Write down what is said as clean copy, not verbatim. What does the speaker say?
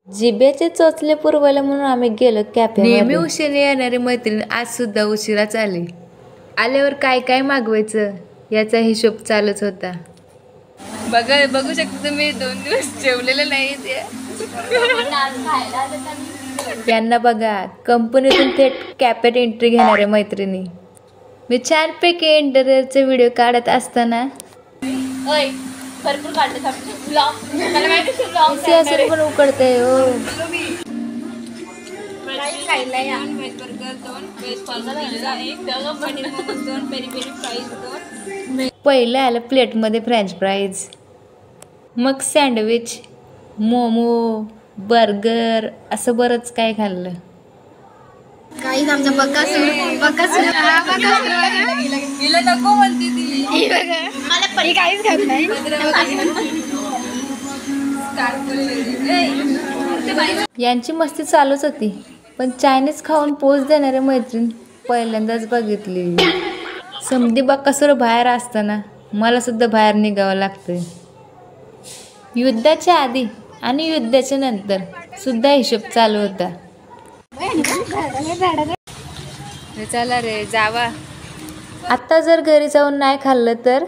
जिब्याचे चोचले पुरवायला म्हणून आम्ही गेलो कॅफेमध्ये. नेहमी उशिरा येणारी मैत्रीण आज सुद्धा उशिराच आली. आल्यावर काय काय मागवायचं याचा हिशोब चालूच होता. बघू शकता तुम्ही 2 दिवस जेवलेलं नाही ते. यांना बघा, कंपनीतून थेट कॅफेत एंट्री घेणाऱ्या मैत्रिणी. मी छानपैकी इंटरव्ह्यूचे व्हिडिओ काढत असताना भरपूर काढले पण उकडते हो. पहिलं आलं प्लेटमध्ये फ्रेंच फ्राईज, मग सँडविच, मोमो, बर्गर असं बरंच काय खाल्लं. काहीच आमचा बकासूर हिला नको म्हणते ती. मला पण काहीच खात नाही. यांची मस्ती चालूच होती, पण चायनीज खाऊन पोच देणारे मैत्रीण पहिल्यांदाच बघितली. समधी बकासूर बाहेर असताना मला सुद्धा बाहेर निघावं लागतंय. युद्धाच्या आधी आणि युद्धाच्या नंतर सुद्धा हिशोब चालू होता. चला रे जावा. आता जर घरी जाऊन नाही खाल्लं तर